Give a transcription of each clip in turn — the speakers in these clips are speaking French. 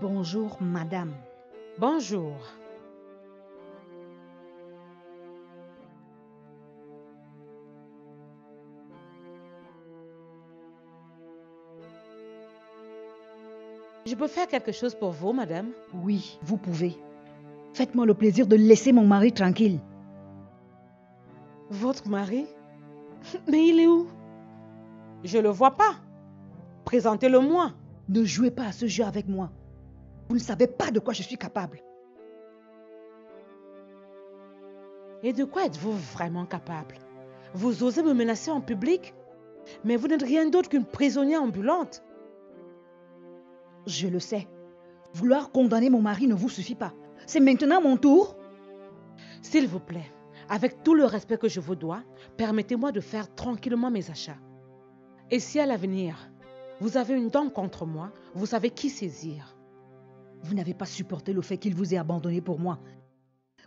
Bonjour, madame. Bonjour. Je peux faire quelque chose pour vous, madame? Oui, vous pouvez. Faites-moi le plaisir de laisser mon mari tranquille. Votre mari? Mais il est où? Je le vois pas. Présentez-le-moi. Ne jouez pas à ce jeu avec moi. Vous ne savez pas de quoi je suis capable. Et de quoi êtes-vous vraiment capable? Vous osez me menacer en public? Mais vous n'êtes rien d'autre qu'une prisonnière ambulante. Je le sais. Vouloir condamner mon mari ne vous suffit pas. C'est maintenant mon tour. S'il vous plaît, avec tout le respect que je vous dois, permettez-moi de faire tranquillement mes achats. Et si à l'avenir, vous avez une dent contre moi, vous savez qui saisir. Vous n'avez pas supporté le fait qu'il vous ait abandonné pour moi.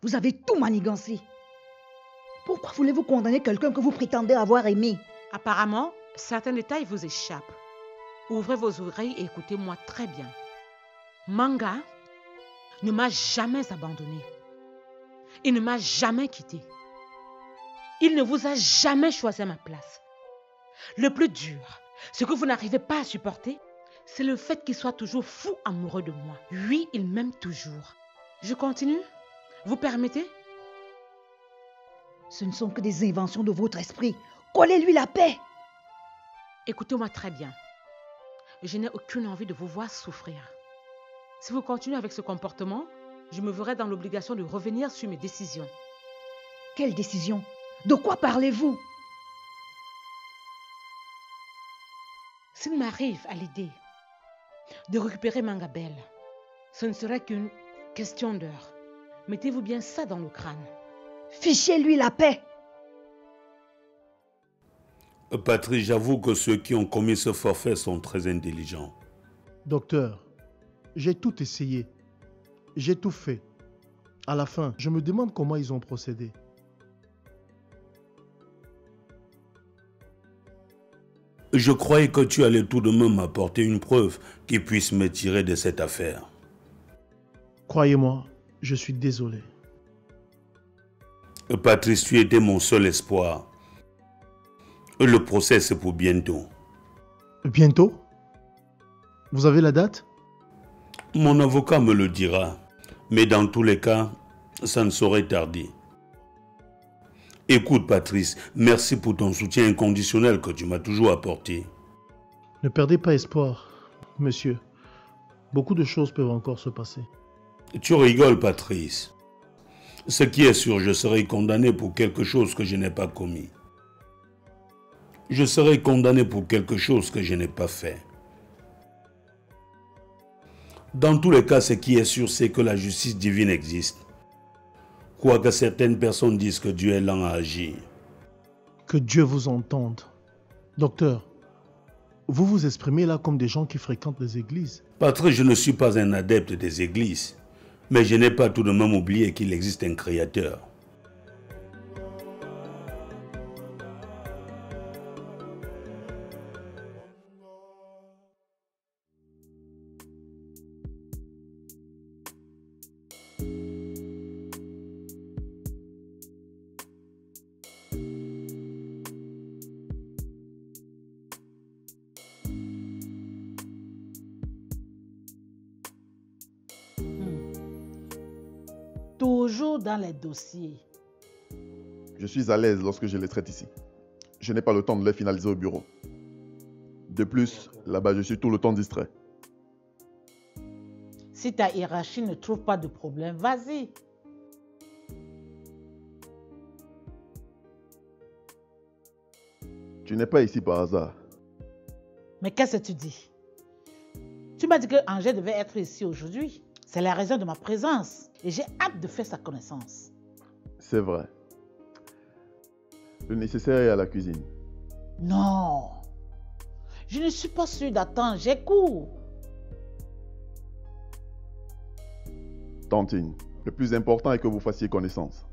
Vous avez tout manigancé. Pourquoi voulez-vous condamner quelqu'un que vous prétendez avoir aimé? Apparemment, certains détails vous échappent. Ouvrez vos oreilles et écoutez-moi très bien. Manga ne m'a jamais abandonné. Il ne m'a jamais quitté. Il ne vous a jamais choisi à ma place. Le plus dur, ce que vous n'arrivez pas à supporter, c'est le fait qu'il soit toujours fou amoureux de moi. Oui, il m'aime toujours. Je continue? Vous permettez? Ce ne sont que des inventions de votre esprit. Collez-lui la paix. Écoutez-moi très bien. Je n'ai aucune envie de vous voir souffrir. Si vous continuez avec ce comportement, je me verrai dans l'obligation de revenir sur mes décisions. Quelle décision? De quoi parlez-vous? S'il m'arrive à l'idée de récupérer Mangabel, ce ne serait qu'une question d'heure. Mettez-vous bien ça dans le crâne. Fichez-lui la paix. Patrice, j'avoue que ceux qui ont commis ce forfait sont très intelligents. Docteur, j'ai tout essayé. J'ai tout fait. À la fin, je me demande comment ils ont procédé. Je croyais que tu allais tout de même m'apporter une preuve qui puisse me tirer de cette affaire. Croyez-moi, je suis désolé. Patrice, tu étais mon seul espoir. Le procès, c'est pour bientôt. Bientôt? Vous avez la date? Mon avocat me le dira. Mais dans tous les cas, ça ne saurait tarder. Écoute, Patrice, merci pour ton soutien inconditionnel que tu m'as toujours apporté. Ne perdez pas espoir, monsieur. Beaucoup de choses peuvent encore se passer. Tu rigoles, Patrice. Ce qui est sûr, je serai condamné pour quelque chose que je n'ai pas commis. Je serai condamné pour quelque chose que je n'ai pas fait. Dans tous les cas, ce qui est sûr, c'est que la justice divine existe. Quoique certaines personnes disent que Dieu est lent à agir. Que Dieu vous entende. Docteur, vous vous exprimez là comme des gens qui fréquentent les églises. Patrice, je ne suis pas un adepte des églises, mais je n'ai pas tout de même oublié qu'il existe un créateur. Toujours dans les dossiers. Je suis à l'aise lorsque je les traite ici. Je n'ai pas le temps de les finaliser au bureau. De plus, là-bas, je suis tout le temps distrait. Si ta hiérarchie ne trouve pas de problème, vas-y. Tu n'es pas ici par hasard. Mais qu'est-ce que tu dis? Tu m'as dit que Angèle devait être ici aujourd'hui. C'est la raison de ma présence. Et j'ai hâte de faire sa connaissance. C'est vrai. Le nécessaire est à la cuisine. Non. Je ne suis pas sûre d'attendre. J'ai cours. Tantine, le plus important est que vous fassiez connaissance.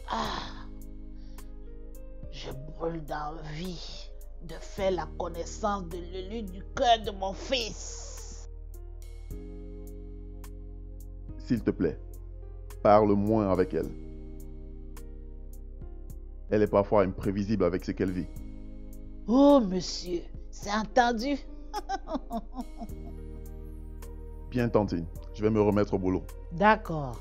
Ah. Je brûle d'envie de faire la connaissance de l'élu du cœur de mon fils. S'il te plaît, parle moins avec elle. Elle est parfois imprévisible avec ce qu'elle vit. Oh, monsieur, c'est entendu. Bien, Tantine, je vais me remettre au boulot. D'accord.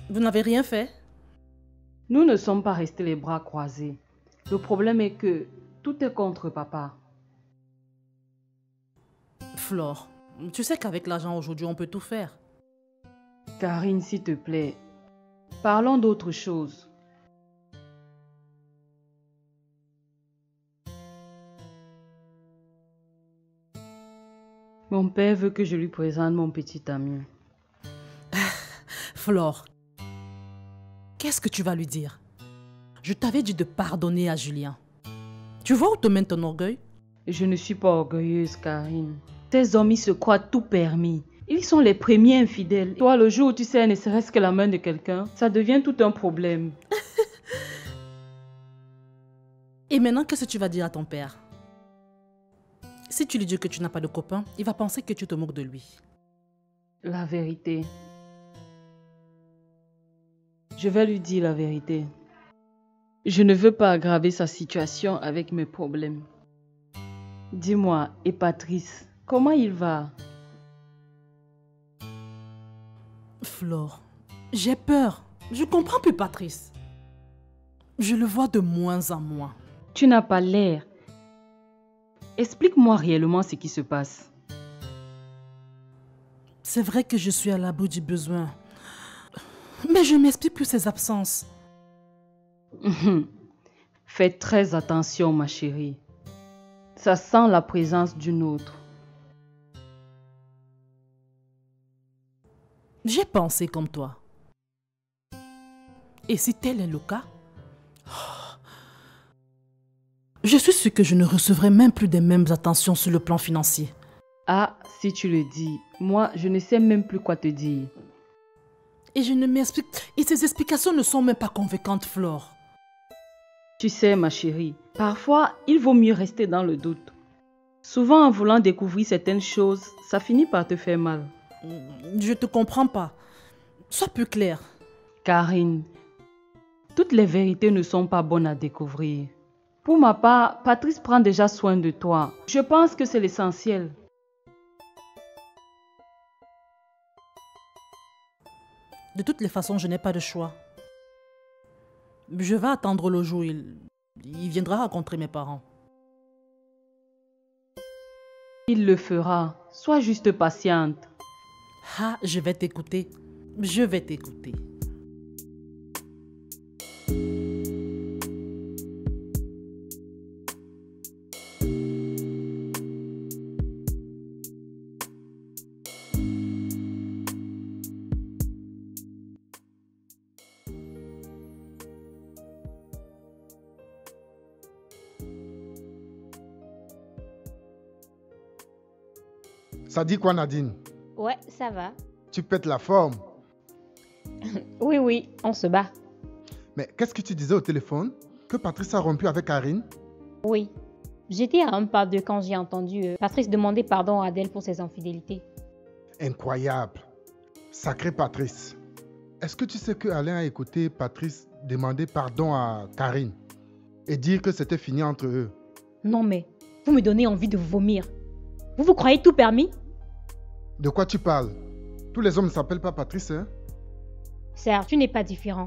Vous n'avez rien fait? Nous ne sommes pas restés les bras croisés. Le problème est que tout est contre papa. Flore, tu sais qu'avec l'argent aujourd'hui, on peut tout faire. Karine, s'il te plaît, parlons d'autre chose. Mon père veut que je lui présente mon petit ami. Flore, qu'est-ce que tu vas lui dire? Je t'avais dit de pardonner à Julien. Tu vois où te mène ton orgueil? Je ne suis pas orgueilleuse, Karine. Tes amis se croient tout permis. Ils sont les premiers infidèles. Toi, le jour où tu sais ne serait-ce que la main de quelqu'un, ça devient tout un problème. Et maintenant, qu'est-ce que tu vas dire à ton père? Si tu lui dis que tu n'as pas de copain, il va penser que tu te moques de lui. La vérité. Je vais lui dire la vérité. Je ne veux pas aggraver sa situation avec mes problèmes. Dis-moi, et Patrice, comment il va? Flore, j'ai peur. Je comprends plus Patrice. Je le vois de moins en moins. Tu n'as pas l'air. Explique-moi réellement ce qui se passe. C'est vrai que je suis à l'abri du besoin. Mais je m'explique plus ses absences. Fais très attention, ma chérie. Ça sent la présence d'une autre. J'ai pensé comme toi. Et si tel est le cas, je suis sûre que je ne recevrai même plus des mêmes attentions sur le plan financier. Ah, si tu le dis, moi, je ne sais même plus quoi te dire. Et je ne m'explique... Et ces explications ne sont même pas convaincantes, Flore. Tu sais, ma chérie, parfois, il vaut mieux rester dans le doute. Souvent, en voulant découvrir certaines choses, ça finit par te faire mal. Je te comprends pas. Sois plus claire. Karine, toutes les vérités ne sont pas bonnes à découvrir. Pour ma part, Patrice prend déjà soin de toi. Je pense que c'est l'essentiel. De toutes les façons, je n'ai pas de choix. Je vais attendre le jour où il viendra rencontrer mes parents. Il le fera. Sois juste patiente. Ah, je vais t'écouter. Je vais t'écouter. Ça dit quoi, Nadine? Ouais, ça va. Tu pètes la forme. Oui, on se bat. Mais qu'est-ce que tu disais au téléphone? Que Patrice a rompu avec Karine? Oui. J'étais à un pas de quand j'ai entendu Patrice demander pardon à Adèle pour ses infidélités. Incroyable. Sacré Patrice. Est-ce que tu sais que Alain a écouté Patrice demander pardon à Karine et dire que c'était fini entre eux? Non mais, vous me donnez envie de vomir. Vous vous croyez tout permis? De quoi tu parles? Tous les hommes ne s'appellent pas Patrice, hein? Serge, tu n'es pas différent.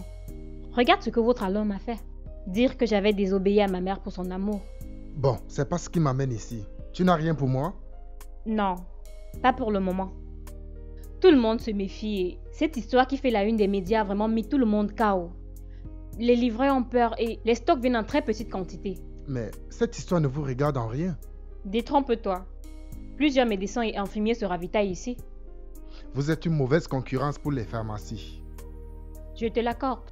Regarde ce que votre Alain m'a fait. Dire que j'avais désobéi à ma mère pour son amour. Bon, c'est pas ce qui m'amène ici. Tu n'as rien pour moi? Non, pas pour le moment. Tout le monde se méfie et cette histoire qui fait la une des médias a vraiment mis tout le monde KO. Les livreurs ont peur et les stocks viennent en très petite quantité. Mais cette histoire ne vous regarde en rien. Détrompe-toi. Plusieurs médecins et infirmiers se ravitaillent ici. Vous êtes une mauvaise concurrence pour les pharmacies. Je te l'accorde.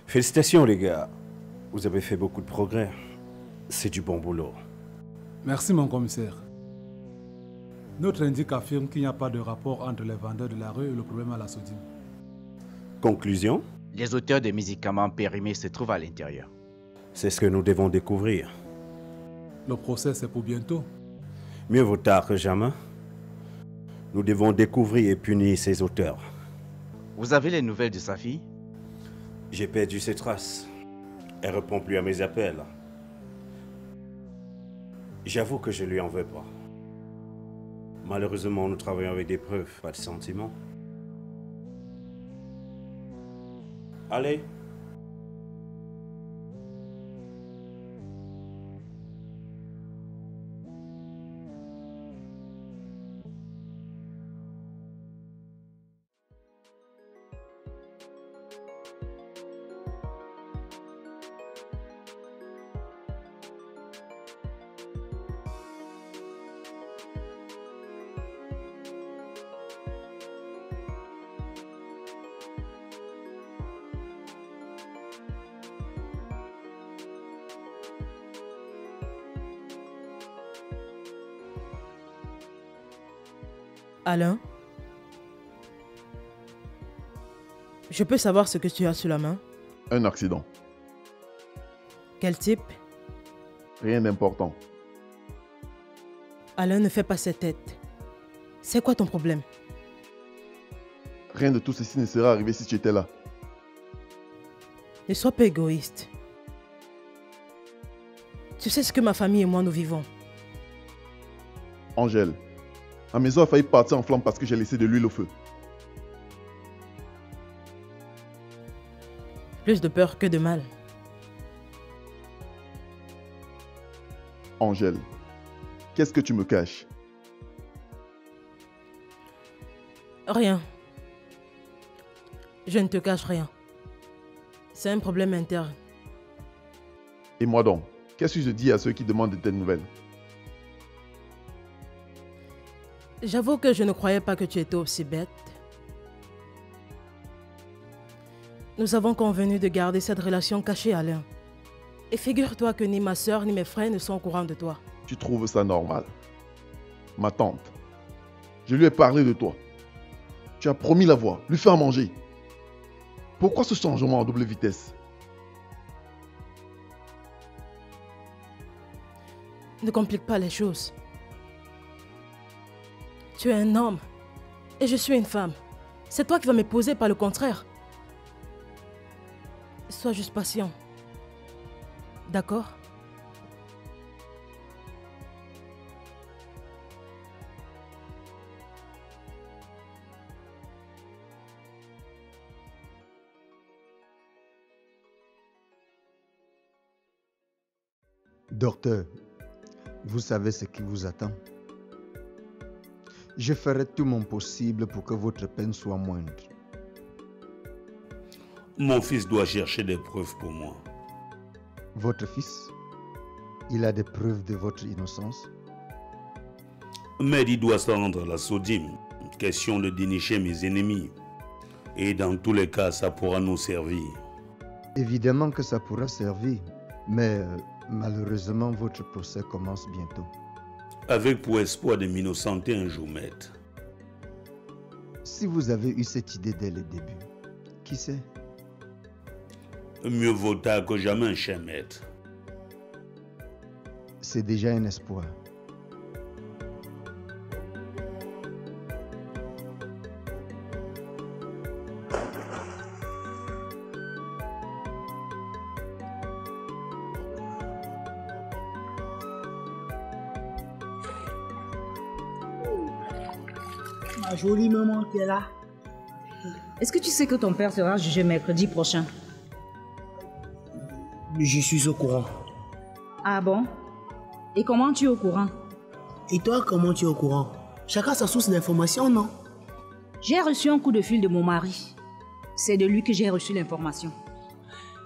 Félicitations les gars. Vous avez fait beaucoup de progrès. C'est du bon boulot. Merci mon commissaire. Notre indique affirme qu'il n'y a pas de rapport entre les vendeurs de la rue et le problème à la sodine. Conclusion? Les auteurs des médicaments périmés se trouvent à l'intérieur. C'est ce que nous devons découvrir. Le procès, c'est pour bientôt. Mieux vaut tard que jamais. Nous devons découvrir et punir ses auteurs. Vous avez les nouvelles de sa fille? J'ai perdu ses traces. Elle ne répond plus à mes appels. J'avoue que je lui en veux pas. Malheureusement, nous travaillons avec des preuves, pas de sentiments. Allez. Alain, je peux savoir ce que tu as sous la main? Un accident. Quel type? Rien d'important. Alain, ne fais pas cette tête. C'est quoi ton problème? Rien de tout ceci ne serait arrivé si tu étais là. Ne sois pas égoïste. Tu sais ce que ma famille et moi nous vivons. Angèle, ma maison a failli partir en flammes parce que j'ai laissé de l'huile au feu. Plus de peur que de mal. Angèle, qu'est-ce que tu me caches? Rien. Je ne te cache rien. C'est un problème interne. Et moi donc, qu'est-ce que je dis à ceux qui demandent de telles nouvelles? J'avoue que je ne croyais pas que tu étais aussi bête. Nous avons convenu de garder cette relation cachée, Alain. Et figure-toi que ni ma soeur ni mes frères ne sont au courant de toi. Tu trouves ça normal? Ma tante, je lui ai parlé de toi. Tu as promis la voir, lui faire manger. Pourquoi ce changement en double vitesse? Ne complique pas les choses. Tu es un homme et je suis une femme. C'est toi qui vas m'épouser, pas le contraire. Sois juste patient. D'accord? Docteur, vous savez ce qui vous attend. Je ferai tout mon possible pour que votre peine soit moindre. Mon fils doit chercher des preuves pour moi. Votre fils, il a des preuves de votre innocence? Mais il doit se rendre à la Sodim. Question de dénicher mes ennemis. Et dans tous les cas, ça pourra nous servir. Évidemment que ça pourra servir, mais malheureusement, votre procès commence bientôt. Avec pour espoir de m'innocenter un jour, maître. Si vous avez eu cette idée dès le début, qui sait? Mieux vaut tard que jamais, cher maître. C'est déjà un espoir. Ma jolie maman qui est là. Est-ce que tu sais que ton père sera jugé mercredi prochain? Je suis au courant. Ah bon? Et comment tu es au courant? Et toi, comment tu es au courant? Chacun sa source d'information, non? J'ai reçu un coup de fil de mon mari. C'est de lui que j'ai reçu l'information.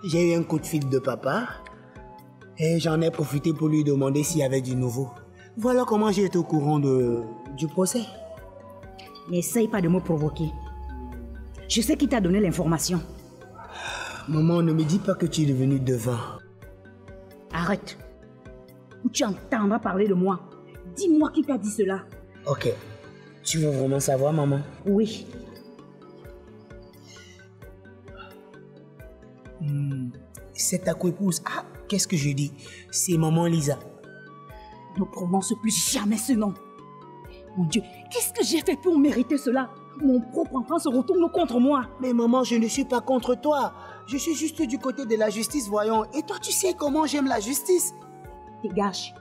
J'ai eu un coup de fil de papa et j'en ai profité pour lui demander s'il y avait du nouveau. Voilà comment j'ai été au courant du procès. N'essaye pas de me provoquer. Je sais qui t'a donné l'information. Maman, ne me dis pas que tu es devenu devin. Arrête. Ou tu entendras parler de moi. Dis-moi qui t'a dit cela. Ok. Tu veux vraiment savoir, maman? Oui. C'est ta co-épouse. Ah, qu'est-ce que je dis? C'est maman Lisa. Ne prononce plus jamais ce nom. Mon Dieu, qu'est-ce que j'ai fait pour mériter cela? Mon propre enfant se retourne contre moi. Mais maman, je ne suis pas contre toi. Je suis juste du côté de la justice, voyons. Et toi, tu sais comment j'aime la justice. Dégage.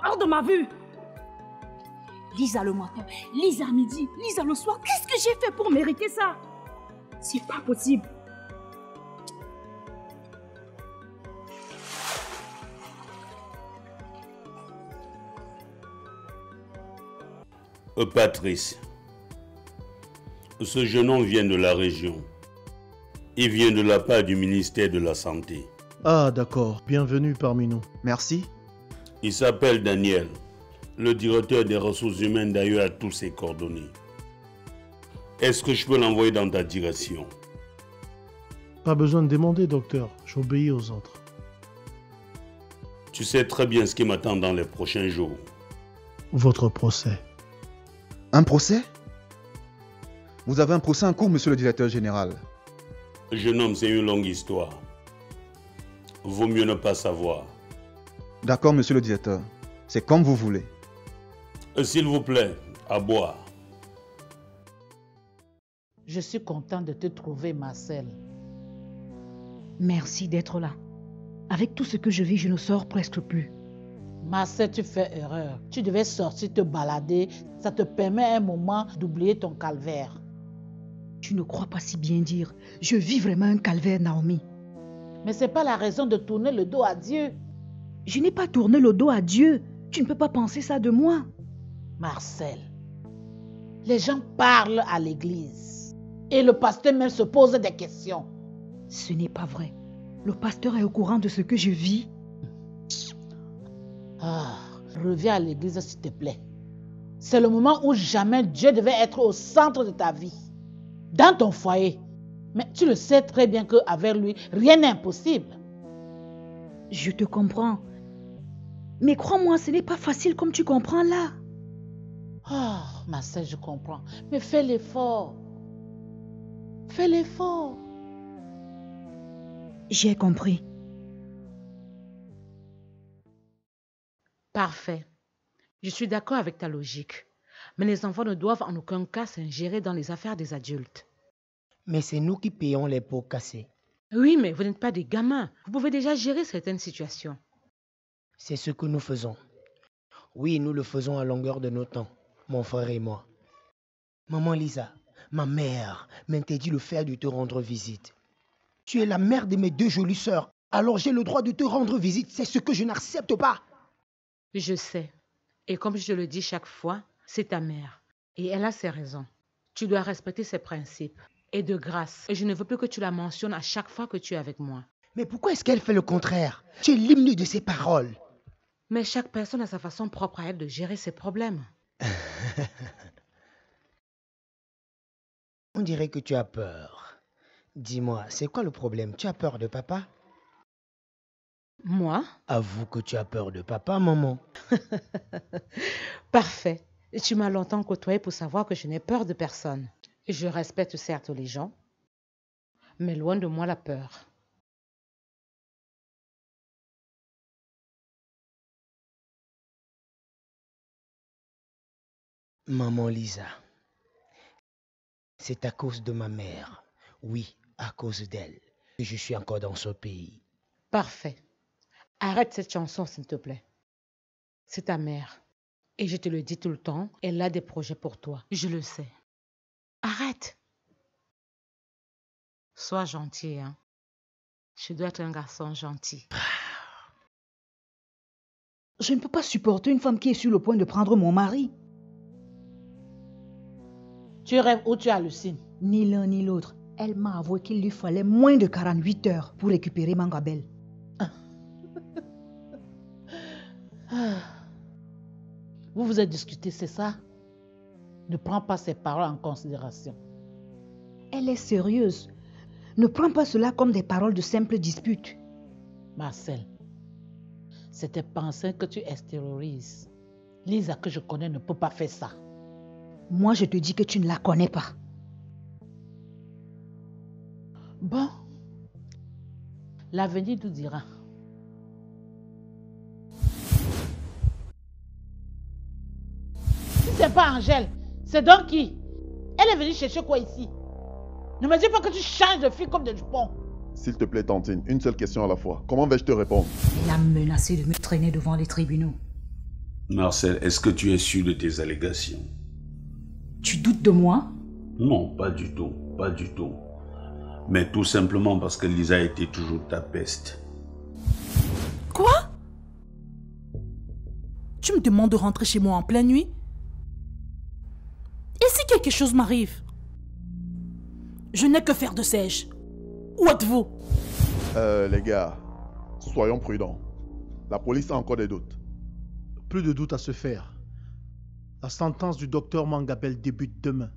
Hors de ma vue. Lisa le matin, Lisa à midi, Lisa le soir. Qu'est-ce que j'ai fait pour mériter ça? C'est pas possible. Patrice, ce jeune homme vient de la région. Il vient de la part du ministère de la Santé. Ah d'accord, bienvenue parmi nous. Merci. Il s'appelle Daniel. Le directeur des ressources humaines d'ailleurs a tous ses coordonnées. Est-ce que je peux l'envoyer dans ta direction? Pas besoin de demander, docteur. J'obéis aux autres. Tu sais très bien ce qui m'attend dans les prochains jours. Votre procès. Un procès? Vous avez un procès en cours, monsieur le directeur général. Jeune homme, c'est une longue histoire. Vaut mieux ne pas savoir. D'accord, monsieur le directeur. C'est comme vous voulez. S'il vous plaît, à boire. Je suis content de te trouver, Marcel. Merci d'être là. Avec tout ce que je vis, je ne sors presque plus. Marcel, tu fais erreur. Tu devais sortir te balader. Ça te permet un moment d'oublier ton calvaire. Tu ne crois pas si bien dire. Je vis vraiment un calvaire, Naomi. Mais ce n'est pas la raison de tourner le dos à Dieu. Je n'ai pas tourné le dos à Dieu. Tu ne peux pas penser ça de moi. Marcel, les gens parlent à l'église. Et le pasteur même se pose des questions. Ce n'est pas vrai. Le pasteur est au courant de ce que je vis. Ah, reviens à l'église s'il te plaît. C'est le moment où jamais Dieu devait être au centre de ta vie. Dans ton foyer. Mais tu le sais très bien qu'avec lui, rien n'est impossible. Je te comprends. Mais crois-moi, ce n'est pas facile comme tu comprends là. Ah, Marcel, je comprends. Mais fais l'effort. Fais l'effort. J'ai compris. Parfait. Je suis d'accord avec ta logique. Mais les enfants ne doivent en aucun cas s'ingérer dans les affaires des adultes. Mais c'est nous qui payons les pots cassés. Oui, mais vous n'êtes pas des gamins. Vous pouvez déjà gérer certaines situations. C'est ce que nous faisons. Oui, nous le faisons à longueur de nos temps, mon frère et moi. Maman Lisa, ma mère m'interdit le fait de te rendre visite. Tu es la mère de mes deux jolies sœurs, alors j'ai le droit de te rendre visite. C'est ce que je n'accepte pas. Je sais. Et comme je le dis chaque fois, c'est ta mère. Et elle a ses raisons. Tu dois respecter ses principes. Et de grâce, je ne veux plus que tu la mentionnes à chaque fois que tu es avec moi. Mais pourquoi est-ce qu'elle fait le contraire? Tu es l'hymne de ses paroles. Mais chaque personne a sa façon propre à elle de gérer ses problèmes. On dirait que tu as peur. Dis-moi, c'est quoi le problème? Tu as peur de papa? Moi? Avoue que tu as peur de papa, maman. Parfait. Tu m'as longtemps côtoyé pour savoir que je n'ai peur de personne. Je respecte certes les gens, mais loin de moi la peur. Maman Lisa, c'est à cause de ma mère. Oui, à cause d'elle que je suis encore dans ce pays. Parfait. Arrête cette chanson, s'il te plaît. C'est ta mère. Et je te le dis tout le temps, elle a des projets pour toi. Je le sais. Arrête. Sois gentil, hein. Je dois être un garçon gentil. Je ne peux pas supporter une femme qui est sur le point de prendre mon mari. Tu rêves ou tu hallucines? Ni l'un ni l'autre. Elle m'a avoué qu'il lui fallait moins de 48 heures pour récupérer Mangabel. Vous vous êtes discuté, c'est ça? Ne prends pas ses paroles en considération. Elle est sérieuse. Ne prends pas cela comme des paroles de simple dispute. Marcel, c'est tes pensées que tu extériorises. Lisa que je connais ne peut pas faire ça. Moi, je te dis que tu ne la connais pas. Bon, l'avenir nous dira. pas Angèle. C'est donc qui? Elle est venue chercher quoi ici? Ne me dis pas que tu changes de fille comme de jupons. S'il te plaît, Tantine, une seule question à la fois. Comment vais-je te répondre? Il a menacé de me traîner devant les tribunaux. Marcel, est-ce que tu es sûr de tes allégations? Tu doutes de moi? Non, pas du tout, pas du tout. Mais tout simplement parce que Lisa était toujours ta peste. Quoi? Tu me demandes de rentrer chez moi en pleine nuit? Et si quelque chose m'arrive? Je n'ai que faire de sèche. Où êtes-vous? Les gars, soyons prudents. La police a encore des doutes. Plus de doute à se faire. La sentence du docteur Mangabel débute demain.